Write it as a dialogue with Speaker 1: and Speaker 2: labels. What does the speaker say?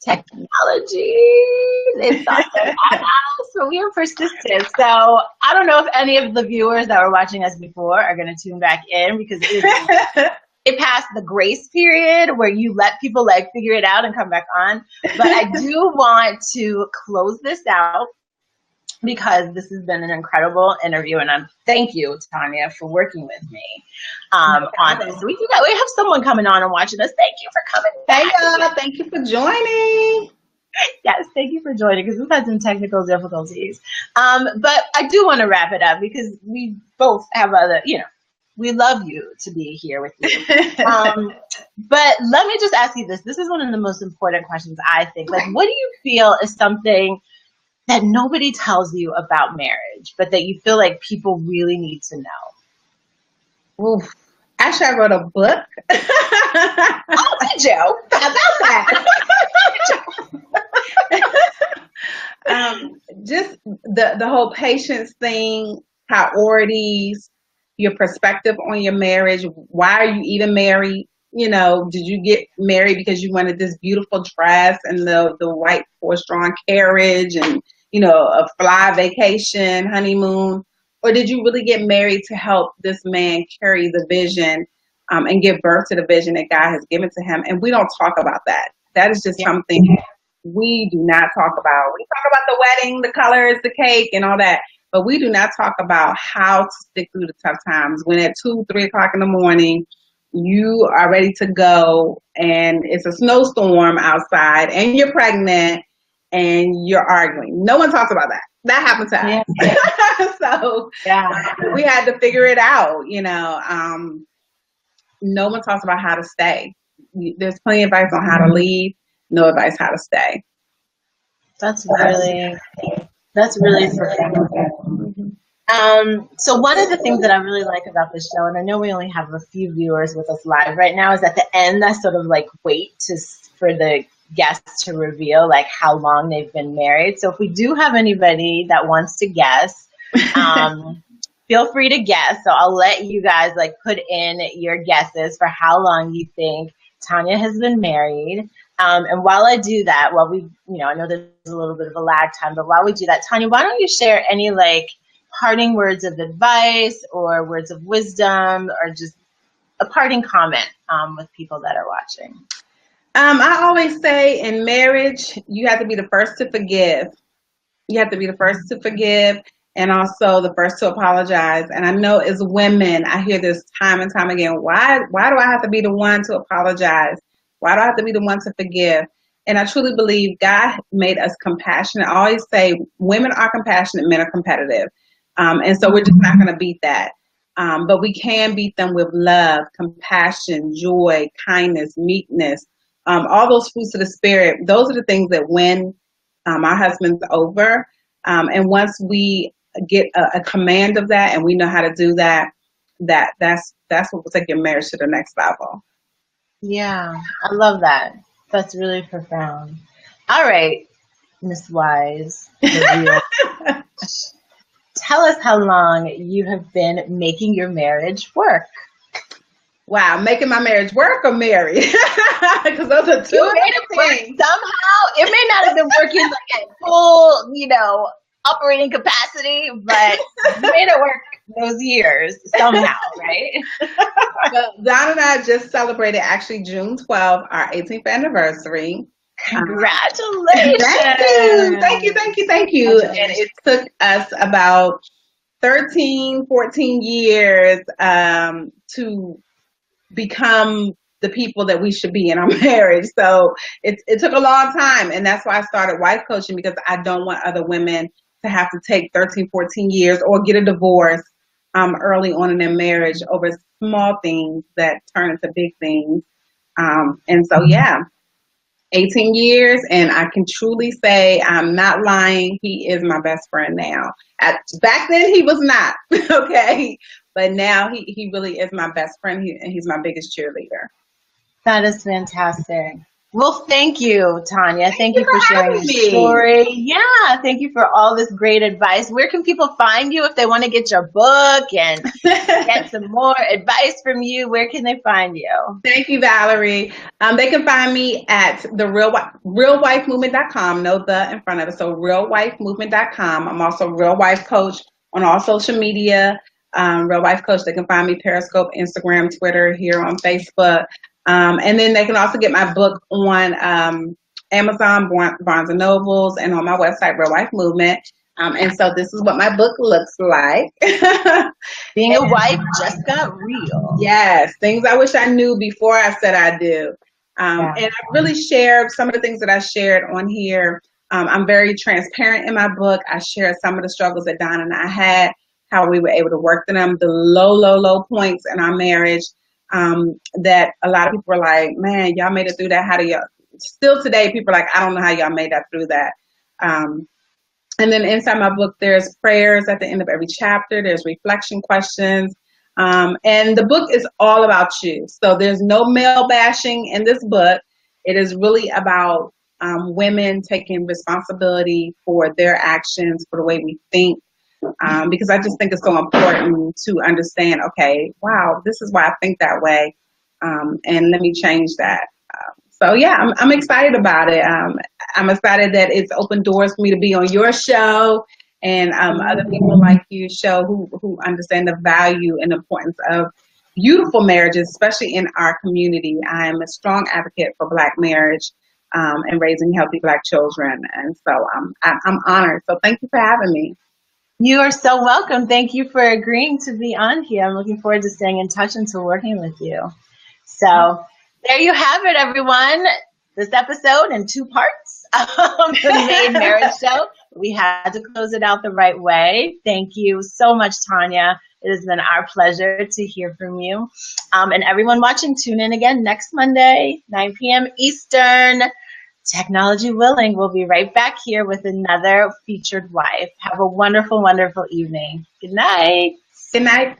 Speaker 1: Technology. It's not so we are persistent. So I don't know if any of the viewers that were watching us before are going to tune back in because it passed the grace period where you let people like figure it out and come back on. But I do want to close this out because this has been an incredible interview, and thank you, Tanya, for working with me on this. We have someone coming on and watching us. Thank you for coming back.
Speaker 2: Hey, y'all. Thank you for joining.
Speaker 1: Yes, thank you for joining because we've had some technical difficulties. But I do want to wrap it up because we both have other, we love you to be here with you. But let me just ask you this. This is one of the most important questions, I think. Like, what do you feel is something that nobody tells you about marriage, but that you feel like people really need to know?
Speaker 2: Oof. Actually, I wrote a book.
Speaker 1: Oh, did you? How about that?
Speaker 2: Just the whole patience thing, priorities, your perspective on your marriage. Why are you even married? Did you get married because you wanted this beautiful dress and the white horse-drawn carriage and, a fly vacation, honeymoon? Or did you really get married to help this man carry the vision and give birth to the vision that God has given to him? And we don't talk about that. That is just something we do not talk about. We talk about the wedding, the colors, the cake, and all that. But we do not talk about how to stick through the tough times when at 2, 3 o'clock in the morning, you are ready to go and it's a snowstorm outside and you're pregnant and you're arguing. No one talks about that. That happened to us. Yeah. So we had to figure it out, no one talks about how to stay. There's plenty of advice on how to leave, no advice how to stay.
Speaker 1: That's really profound. So one of the things that I really like about this show, and I know we only have a few viewers with us live right now, is at the end I sort of like wait for the guests to reveal like how long they've been married. So if we do have anybody that wants to guess, feel free to guess. So I'll let you guys like put in your guesses for how long you think Tanya has been married. And while I do that, I know there's a little bit of a lag time, but while we do that, Tanya, why don't you share any like parting words of advice or words of wisdom or just a parting comment with people that are watching?
Speaker 2: I always say in marriage, you have to be the first to forgive. You have to be the first to forgive and also the first to apologize. And I know as women, I hear this time and time again, why do I have to be the one to apologize? Why do I have to be the one to forgive? And I truly believe God made us compassionate. I always say women are compassionate, men are competitive. And so we're just not going to beat that. But we can beat them with love, compassion, joy, kindness, meekness, all those fruits of the spirit. Those are the things that win our husbands over. And once we get a command of that and we know how to do that, that's what will take your marriage to the next level.
Speaker 1: Yeah, I love that. That's really profound. All right, Miss Wise, tell us how long you have been making your marriage work.
Speaker 2: Wow, making my marriage work or married? Because those are two different things.
Speaker 1: Somehow, it may not have been working like at full, operating capacity, but you made it work those years somehow, right?
Speaker 2: Well, Don and I just celebrated actually June 12th, our 18th anniversary.
Speaker 1: Congratulations.
Speaker 2: Thank you. And it took us about 13, 14 years to become the people that we should be in our marriage. So it took a long time. And that's why I started wife coaching, because I don't want other women to have to take 13, 14 years or get a divorce early on in their marriage over small things that turn into big things. And so, 18 years. And I can truly say, I'm not lying, he is my best friend now. Back then, he was not, okay? But now he really is my best friend, and he's my biggest cheerleader.
Speaker 1: That is fantastic. Well, thank you, Tanya. Thank
Speaker 2: you
Speaker 1: you for
Speaker 2: for
Speaker 1: sharing
Speaker 2: having
Speaker 1: your
Speaker 2: me.
Speaker 1: story. Yeah, thank you for all this great advice. Where can people find you if they want to get your book and get some more advice from you? Where can they find you?
Speaker 2: Thank you, Valerie. They can find me at the realwifemovement.com. No the in front of it. So realwifemovement.com. I'm also Real Wife Coach on all social media. Real Wife Coach. They can find me Periscope, Instagram, Twitter, here on Facebook. And then they can also get my book on Amazon, Barnes and Nobles, and on my website, Real Wife Movement. And so this is what my book looks like.
Speaker 1: Being a wife just got real.
Speaker 2: Yes, things I wish I knew before I said I do.
Speaker 1: Yeah.
Speaker 2: And I really shared some of the things that I shared on here. I'm very transparent in my book. I shared some of the struggles that Don and I had, how we were able to work through them, the low points in our marriage that a lot of people were like, man, y'all made it through that. How do y'all? Still today, people are like, I don't know how y'all made that through that. And then inside my book, there's prayers at the end of every chapter. There's reflection questions. And the book is all about you. So there's no male bashing in this book. It is really about women taking responsibility for their actions, for the way we think. Because I just think it's so important to understand, okay, wow, this is why I think that way. And let me change that. So yeah, I'm excited about it. I'm excited that it's opened doors for me to be on your show and other people like you show who understand the value and importance of beautiful marriages, especially in our community. I'm a strong advocate for Black marriage and raising healthy Black children, and so I'm honored. So thank you for having me.
Speaker 1: You are so welcome. Thank you for agreeing to be on here. I'm looking forward to staying in touch and to working with you. So there you have it, everyone. This episode in 2 parts of the Made Marriage Show. We had to close it out the right way. Thank you so much, Tanya. It has been our pleasure to hear from you. And everyone watching, tune in again next Monday, 9 p.m. Eastern. Technology willing, we'll be right back here with another featured wife. Have a wonderful, wonderful evening. Good night.
Speaker 2: Good night.